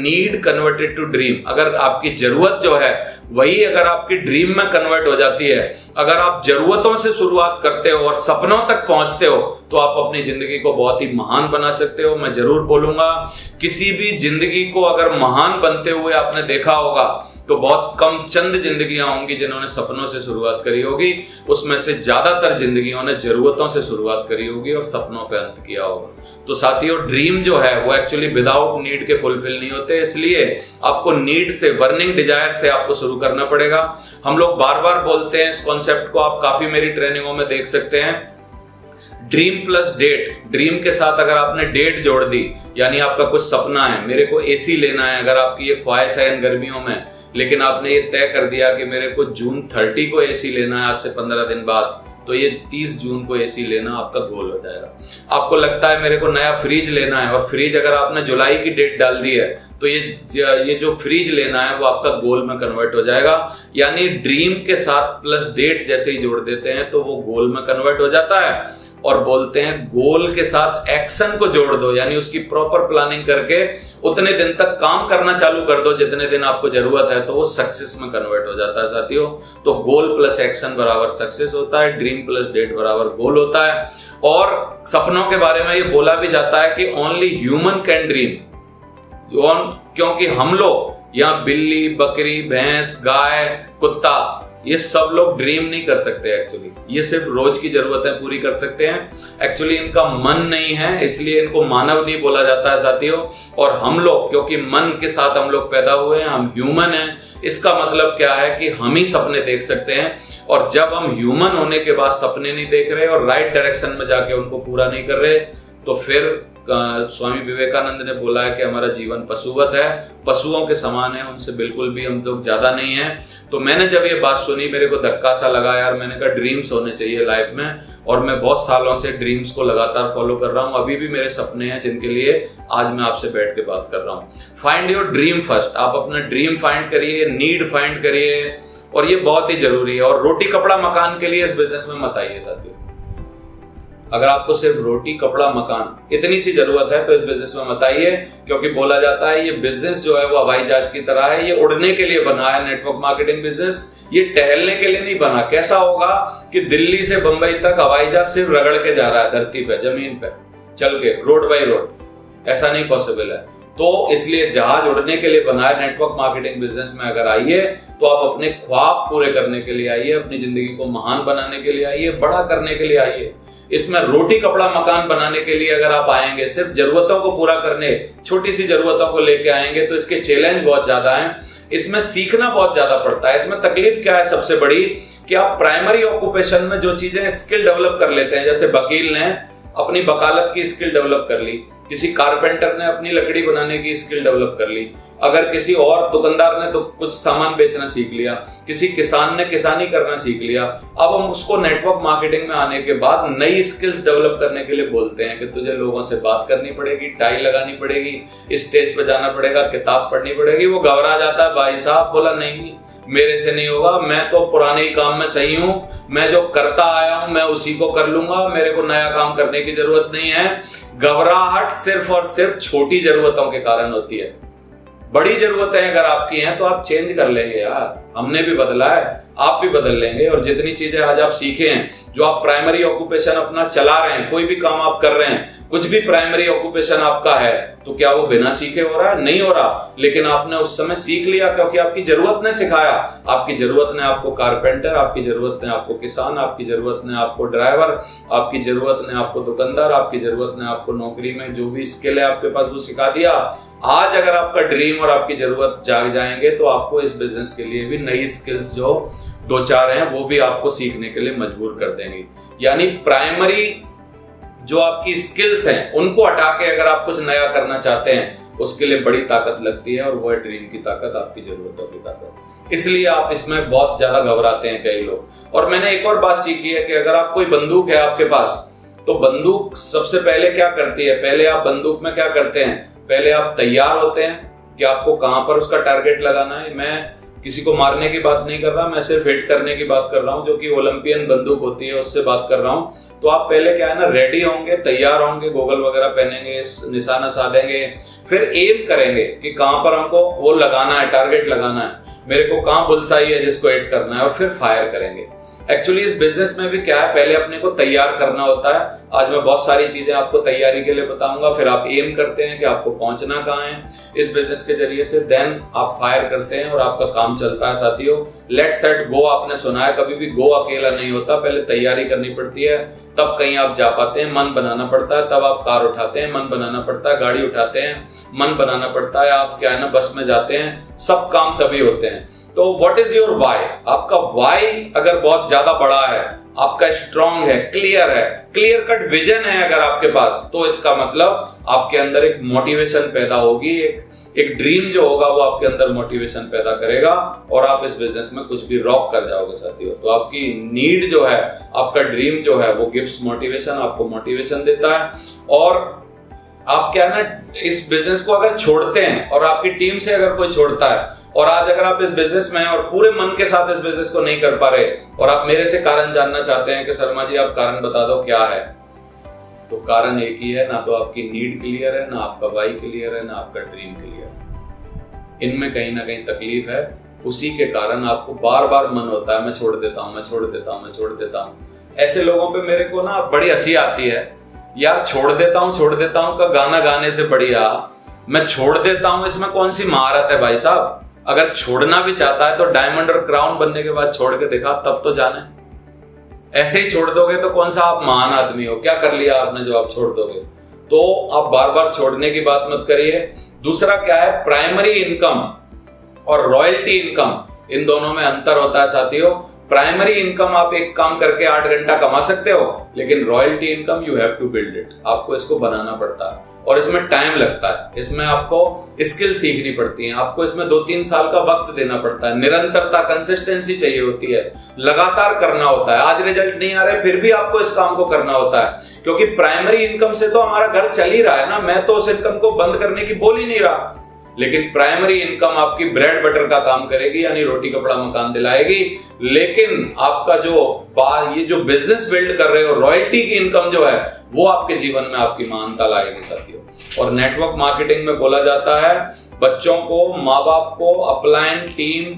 Need converted to dream, अगर आपकी जरूरत जो है वही अगर आपकी ड्रीम में कन्वर्ट हो जाती है, अगर आप जरूरतों से शुरुआत करते हो और सपनों तक पहुंचते हो, तो आप अपनी जिंदगी को बहुत ही महान बना सकते हो। मैं जरूर बोलूंगा, किसी भी जिंदगी को अगर महान बनते हुए आपने देखा होगा तो बहुत कम चंद जिंदगियां होंगी जिन्होंने सपनों से शुरुआत करी होगी, उसमें से ज्यादातर जिंदगियों ने जरूरतों से शुरुआत करी होगी और सपनों पे अंत किया होगा। तो साथियों, ड्रीम जो है वो एक्चुअली विदाउट नीड के फुलफिल नहीं होते, इसलिए आपको नीड से, बर्निंग डिजायर से आपको शुरू करना पड़ेगा। हम लोग बार बार बोलते हैं इस कॉन्सेप्ट को, आप काफी मेरी ट्रेनिंगों में देख सकते हैं, ड्रीम प्लस डेट। ड्रीम के साथ अगर आपने डेट जोड़ दी, यानी आपका कुछ सपना है, मेरे को एसी लेना है, अगर आपकी ये ख्वाहिश है इन गर्मियों में, लेकिन आपने ये तय कर दिया कि मेरे को जून 30 को एसी लेना है, आज से 15 दिन बाद, तो ये 30 जून को एसी लेना आपका गोल हो जाएगा। आपको लगता है मेरे को नया फ्रिज लेना है, और फ्रिज अगर आपने जुलाई की डेट डाल दी है, तो ये जो फ्रिज लेना है वो आपका गोल में कन्वर्ट हो जाएगा। यानी ड्रीम के साथ प्लस डेट जैसे ही जोड़ देते हैं तो वो गोल में कन्वर्ट हो जाता है। और बोलते हैं गोल के साथ एक्शन को जोड़ दो, यानी उसकी प्रॉपर प्लानिंग करके उतने दिन तक काम करना चालू कर दो जितने दिन आपको जरूरत है, तो वो सक्सेस में कन्वर्ट हो जाता है साथियों। तो गोल प्लस एक्शन बराबर सक्सेस होता है, ड्रीम प्लस डेट बराबर गोल होता है। और सपनों के बारे में ये बोला भी जाता है कि ओनली ह्यूमन कैन ड्रीम, क्योंकि हम लोग यहाँ बिल्ली, बकरी, भैंस, गाय, कुत्ता, ये सब लोग ड्रीम नहीं कर सकते। एक्चुअली ये सिर्फ रोज की जरूरतें पूरी कर सकते हैं। एक्चुअली इनका मन नहीं है, इसलिए इनको मानव नहीं बोला जाता है साथियों। और हम लोग, क्योंकि मन के साथ हम लोग पैदा हुए हैं, हम ह्यूमन हैं, इसका मतलब क्या है कि हम ही सपने देख सकते हैं। और जब हम ह्यूमन होने के बाद सपने नहीं देख रहे और राइट डायरेक्शन में जाके उनको पूरा नहीं कर रहे, तो फिर स्वामी विवेकानंद ने बोला है कि हमारा जीवन पशुवत है, पशुओं के समान है, उनसे बिल्कुल भी हम लोग ज्यादा नहीं है। तो मैंने जब ये बात सुनी, मेरे को धक्का सा लगा यार, मैंने कहा ड्रीम्स होने चाहिए लाइफ में। और मैं बहुत सालों से ड्रीम्स को लगातार फॉलो कर रहा हूँ, अभी भी मेरे सपने हैं जिनके लिए आज मैं आपसे बैठ के बात कर रहा हूँ। फाइंड योर ड्रीम फर्स्ट, आप अपना ड्रीम फाइंड करिए, नीड फाइंड करिए, और ये बहुत ही जरूरी है। और रोटी कपड़ा मकान के लिए इस बिजनेस में मत आइए साथियों। अगर आपको सिर्फ रोटी कपड़ा मकान इतनी सी जरूरत है तो इस बिजनेस में मत आइए, क्योंकि बोला जाता है ये बिजनेस जो है वो हवाई जहाज की तरह है, ये उड़ने के लिए बना है। नेटवर्क मार्केटिंग बिजनेस ये टहलने के लिए नहीं बना। कैसा होगा कि दिल्ली से बंबई तक हवाई जहाज सिर्फ रगड़ के जा रहा है धरती पे, जमीन पे चल के, रोड बाई रोड, ऐसा नहीं पॉसिबल है। तो इसलिए जहाज उड़ने के लिए बना है। नेटवर्क मार्केटिंग बिजनेस में अगर आइए तो आप अपने ख्वाब पूरे करने के लिए आइए, अपनी जिंदगी को महान बनाने के लिए आइए, बड़ा करने के लिए आइए। इसमें रोटी कपड़ा मकान बनाने के लिए अगर आप आएंगे, सिर्फ जरूरतों को पूरा करने, छोटी सी जरूरतों को लेके आएंगे, तो इसके चैलेंज बहुत ज्यादा हैं, इसमें सीखना बहुत ज्यादा पड़ता है। इसमें तकलीफ क्या है सबसे बड़ी, कि आप प्राइमरी ऑक्यूपेशन में जो चीजें स्किल डेवलप कर लेते हैं, जैसे वकील ने अपनी वकालत की स्किल डेवलप कर ली, किसी कारपेंटर ने अपनी लकड़ी बनाने की स्किल डेवलप कर ली, अगर किसी और दुकानदार ने तो कुछ सामान बेचना सीख लिया, किसी किसान ने किसानी करना सीख लिया। अब हम उसको नेटवर्क मार्केटिंग में आने के बाद नई स्किल्स डेवलप करने के लिए बोलते हैं कि तुझे लोगों से बात करनी पड़ेगी, टाई लगानी पड़ेगी, स्टेज पे जाना पड़ेगा, किताब पढ़नी पड़ेगी। वो घबरा जाता है, भाई साहब बोला नहीं मेरे से नहीं होगा, मैं तो पुराने ही काम में सही हूं, मैं जो करता आया हूं मैं उसी को कर लूंगा, मेरे को नया काम करने की जरूरत नहीं है। घबराहट सिर्फ और सिर्फ छोटी जरूरतों के कारण होती है। बड़ी जरूरतें अगर आपकी हैं तो आप चेंज कर लेंगे यार, हमने भी बदला है, आप भी बदल लेंगे। और जितनी चीजें आज आप सीखे हैं, जो आप प्राइमरी ऑक्यूपेशन अपना चला रहे हैं, कोई भी काम आप कर रहे हैं, कुछ भी प्राइमरी ऑक्यूपेशन आपका है, तो क्या वो बिना सीखे हो रहा है? नहीं हो रहा, लेकिन आपने उस समय सीख लिया क्योंकि आपकी जरूरत ने सिखाया। आपकी जरूरत ने आपको कारपेंटर, आपकी जरूरत ने आपको किसान, आपकी जरूरत ने आपको ड्राइवर, आपकी जरूरत ने आपको दुकानदार, आपकी जरूरत ने आपको नौकरी में जो भी स्किल है आपके पास वो सिखा दिया। आज अगर आपका ड्रीम और आपकी जरूरत जाग जाएंगे तो आपको इस बिजनेस के लिए भी नई स्किल्स जो 2-4 हैं वो भी आपको सीखने के लिए मजबूर कर देंगी। यानी प्राइमरी जो आपकी स्किल्स हैं उनको हटा के अगर आप कुछ नया करना चाहते हैं, उसके लिए बड़ी ताकत लगती है, और वो है ड्रीम की ताकत, आपकी जरूरतों की ताकत। इसलिए आप इसमें बहुत ज्यादा घबराते हैं कई लोग। और मैंने एक और बात सीखी है कि अगर आप कोई बंदूक है आपके पास, तो बंदूक सबसे पहले क्या करती है, पहले आप बंदूक में क्या करते हैं, पहले आप तैयार होते हैं कि आपको कहां पर उसका टारगेट लगाना है। मैं किसी को मारने की बात नहीं कर रहा, मैं सिर्फ हिट करने की बात कर रहा हूं, जो कि ओलंपियन बंदूक होती है उससे बात कर रहा हूं। तो आप पहले क्या है ना, रेडी होंगे, तैयार होंगे, गोगल वगैरह पहनेंगे, निशाना साधेंगे, फिर एम करेंगे कि कहां पर हमको वो लगाना है, टारगेट लगाना है, मेरे को कहां बुलसाई है जिसको हिट करना है, और फिर फायर करेंगे। एक्चुअली इस बिजनेस में भी क्या है, पहले अपने को तैयार करना होता है। आज मैं बहुत सारी चीजें आपको तैयारी के लिए बताऊंगा, फिर आप एम करते हैं कि आपको पहुंचना कहां है इस बिजनेस के जरिए से, देन आप फायर करते हैं और आपका काम चलता है। साथियों, लेट सेट गो आपने सुना है, कभी भी गो अकेला नहीं होता, पहले तैयारी करनी पड़ती है, तब कहीं आप जा पाते हैं। मन बनाना पड़ता है, तब आप कार उठाते हैं, मन बनाना पड़ता है, गाड़ी उठाते हैं, मन बनाना पड़ता है, आप क्या है ना बस में जाते हैं, सब काम तभी होते हैं। तो व्हाट इज योर वाई? आपका वाई अगर बहुत ज्यादा बड़ा है, आपका स्ट्रांग है, क्लियर कट विजन है अगर आपके पास, तो इसका मतलब आपके अंदर एक मोटिवेशन पैदा होगी, एक ड्रीम जो होगा वो आपके अंदर मोटिवेशन पैदा करेगा और आप इस बिजनेस में कुछ भी रॉक कर जाओगे साथियों। तो आपकी नीड जो है, आपका ड्रीम जो है, वो गिव्स मोटिवेशन, आपको मोटिवेशन देता है। और आप क्या ना इस बिजनेस को अगर छोड़ते हैं और आपकी टीम से अगर कोई छोड़ता है, और आज अगर आप इस बिजनेस में हैं और पूरे मन के साथ इस बिजनेस को नहीं कर पा रहे और आप मेरे से कारण जानना चाहते हैं कि शर्मा जी आप कारण बता दो क्या है, तो कारण एक ही है, ना तो आपकी नीड क्लियर है, ना आपका वाई क्लियर है, ना आपका ड्रीम क्लियर है। इनमें कहीं ना कहीं तकलीफ है, उसी के कारण आपको बार बार मन होता है मैं छोड़ देता हूं, मैं छोड़ देता हूं, मैं छोड़ देता हूं। ऐसे लोगों पे मेरे को ना बड़ी हंसी आती है, यार छोड़ देता हूं का गाना गाने से बढ़िया मैं छोड़ देता हूं, इसमें कौन सी महारत है भाई साहब। अगर छोड़ना भी चाहता है तो डायमंड और क्राउन बनने के बाद छोड़ के दिखा, तब तो जाने। ऐसे ही छोड़ दोगे तो कौन सा आप महान आदमी हो, क्या कर लिया आपने जो आप छोड़ दोगे। तो आप बार बार छोड़ने की बात मत करिए। दूसरा क्या है, प्राइमरी इनकम और रॉयल्टी इनकम, इन दोनों में अंतर होता है साथियों। प्राइमरी इनकम आप एक काम करके 8 घंटा कमा सकते हो, लेकिन royalty income you have to build it, आपको इसको बनाना पड़ता है और इसमें टाइम लगता है, इसमें आपको स्किल सीखनी पड़ती है, आपको इसमें 2-3 साल का वक्त देना पड़ता है, निरंतरता, कंसिस्टेंसी चाहिए होती है, लगातार करना होता है। आज रिजल्ट नहीं आ रहे फिर भी आपको इस काम को करना होता है, क्योंकि प्राइमरी इनकम से तो हमारा घर चल ही रहा है ना, मैं तो उस इनकम को बंद करने की बोल ही नहीं रहा। लेकिन प्राइमरी इनकम आपकी ब्रेड बटर का काम करेगी, यानी रोटी कपड़ा मकान दिलाएगी। लेकिन आपका ये जो बिजनेस बिल्ड कर रहे हो, रॉयल्टी की इनकम जो है, वो आपके जीवन में आपकी महानता लाएगी साथियों। और नेटवर्क मार्केटिंग में बोला जाता है बच्चों को, माँ बाप को, अपलाइन, टीम,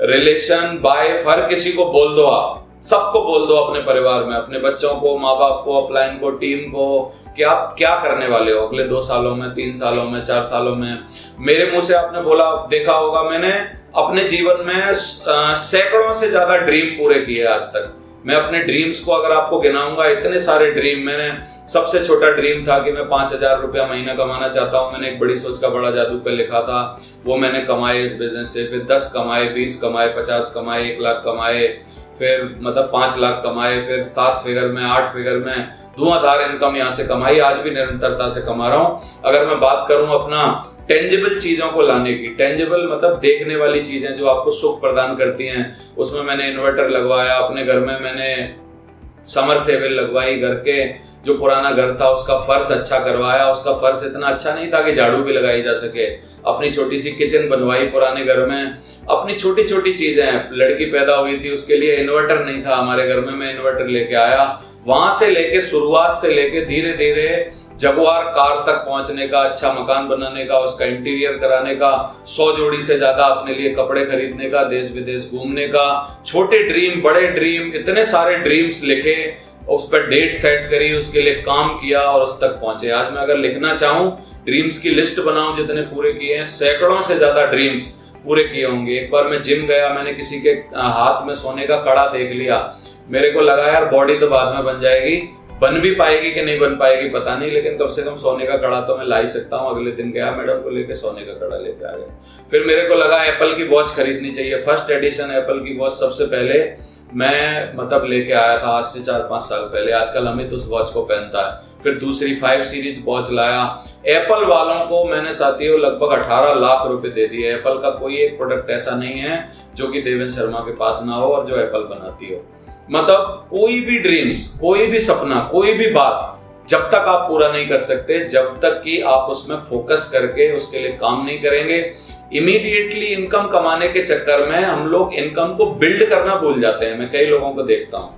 रिलेशन, वाइफ, हर किसी को बोल दो, आप सबको बोल दो अपने परिवार में, अपने बच्चों को, माँ बाप को, अपलाइन को, टीम को, कि आप क्या करने वाले हो अगले 2 सालों में, 3 सालों में, 4 सालों में। मेरे मुंह से आपने बोला, देखा होगा, मैंने अपने जीवन में सैकड़ों से ज्यादा ड्रीम पूरे किए आज तक। मैं अपने ड्रीम्स को अगर आपको गिनाऊंगा, इतने सारे ड्रीम, मैंने सबसे छोटा ड्रीम था कि मैं 5,000 रुपया महीना कमाना चाहता हूं। मैंने एक बड़ी सोच का बड़ा जादू पे लिखा था, वो मैंने कमाए इस बिजनेस से। फिर 10 कमाए, 20 कमाए, 50 कमाए, 1 लाख कमाए, फिर मतलब 5 लाख कमाए, फिर 7 फिगर में, 8 फिगर में धुआंधार इनकम यहाँ से कमाई। आज भी निरंतरता से कमा रहा हूं। अगर मैं बात करूं अपना टेंजिबल चीजों को लाने की, टेंजिबल मतलब देखने वाली चीजें जो आपको सुख प्रदान करती हैं, उसमें मैंने इन्वर्टर लगवाया अपने घर में, मैंने समर सेवल लगवाई, घर के जो पुराना घर था उसका फर्श अच्छा करवाया। उसका फर्श इतना अच्छा नहीं था कि झाड़ू भी लगाई जा सके। अपनी छोटी सी किचन बनवाई पुराने घर में। अपनी छोटी छोटी चीजें, लड़की पैदा हुई थी उसके लिए इन्वर्टर नहीं था हमारे घर में, मैं इन्वर्टर लेके आया। वहां से लेके, शुरुआत से लेके धीरे धीरे जगुआर कार तक पहुंचने का, अच्छा मकान बनाने का, उसका इंटीरियर कराने का, 100 जोड़ी से ज्यादा अपने लिए कपड़े खरीदने का, देश विदेश घूमने का, छोटे ड्रीम, बड़े ड्रीम, इतने सारे ड्रीम्स लिखे, उस पर डेट सेट करी, उसके लिए काम किया और उस तक पहुंचे। आज मैं अगर लिखना चाहूं, ड्रीम्स की लिस्ट बनाऊं जितने पूरे किए हैं, सैकड़ों से ज्यादा ड्रीम्स पूरे किए होंगे। एक बार मैं जिम गया, मैंने किसी के हाथ में सोने का कड़ा देख लिया, मेरे को लगा यार बॉडी तो बाद में बन जाएगी, बन भी पाएगी कि नहीं बन पाएगी पता नहीं, लेकिन कम से कम सोने का कड़ा तो मैं ला ही सकता हूँ। अगले दिन गया मैडम को लेके, सोने का कड़ा लेके आ गया। फिर मेरे को लगा एप्पल की वॉच खरीदनी चाहिए, फर्स्ट एडिशन एप्पल की वॉच सबसे पहले मैं मतलब लेके आया था आज से 4-5 साल पहले। आजकल अमित उस वॉच को पहनता है। फिर दूसरी 5 सीरीज वॉच लाया। एप्पल वालों को मैंने साथियों लगभग 18 लाख रुपए दे दिए। एप्पल का कोई एक प्रोडक्ट ऐसा नहीं है जो कि देवेंद्र शर्मा के पास ना हो और जो एप्पल बनाती हो। मतलब कोई भी ड्रीम्स, कोई भी सपना, कोई भी बात जब तक आप पूरा नहीं कर सकते, जब तक कि आप उसमें फोकस करके उसके लिए काम नहीं करेंगे। इमीडिएटली इनकम कमाने के चक्कर में हम लोग इनकम को बिल्ड करना भूल जाते हैं। मैं कई लोगों को देखता हूं,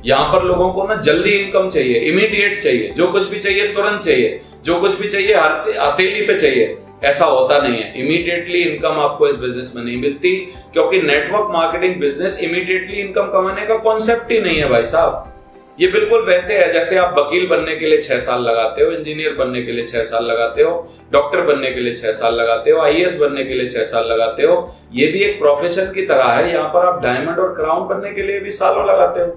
यहां पर लोगों को ना जल्दी इनकम चाहिए, इमीडिएट चाहिए, जो कुछ भी चाहिए तुरंत चाहिए, जो कुछ भी चाहिए हथेली पे चाहिए। ऐसा होता नहीं है। इमीडिएटली इनकम आपको इस बिजनेस में नहीं मिलती, क्योंकि network marketing business immediately income कमाने का कॉन्सेप्ट ही नहीं है भाई साहब। ये बिल्कुल वैसे है जैसे आप वकील बनने के लिए 6 साल लगाते हो, इंजीनियर बनने के लिए 6 साल लगाते हो, डॉक्टर बनने के लिए 6 साल लगाते हो, आईएएस बनने के लिए 6 साल लगाते हो। ये भी एक प्रोफेशन की तरह है। यहाँ पर आप डायमंड और क्राउन बनने के लिए भी सालों लगाते हो।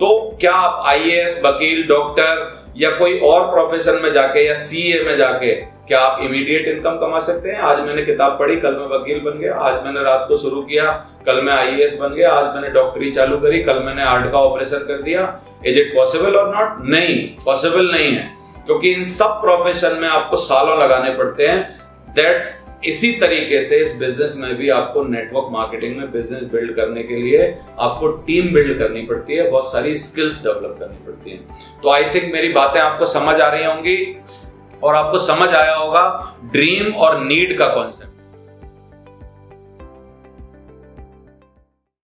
तो क्या आप आईएएस, वकील, डॉक्टर या कोई और प्रोफेशन में जाके या सीए में जाके क्या आप इमीडिएट इनकम कमा सकते हैं? आज मैंने किताब पढ़ी, कल मैं वकील बन गया, आज मैंने रात को शुरू किया, कल मैं आईएएस बन गया, आज मैंने डॉक्टरी चालू करी, कल मैंने हार्ट का ऑपरेशन कर दिया। इज इट पॉसिबल और नॉट? नहीं, पॉसिबल नहीं है, क्योंकि इन सब प्रोफेशन में आपको सालों लगाने पड़ते हैं। दैट्स इसी तरीके से इस बिजनेस में भी आपको नेटवर्क मार्केटिंग में बिजनेस बिल्ड करने के लिए आपको टीम बिल्ड करनी पड़ती है, बहुत सारी स्किल्स डेवलप करनी पड़ती है। तो आई थिंक मेरी बातें आपको समझ आ रही होंगी और आपको समझ आया होगा ड्रीम और नीड का कॉन्सेप्ट।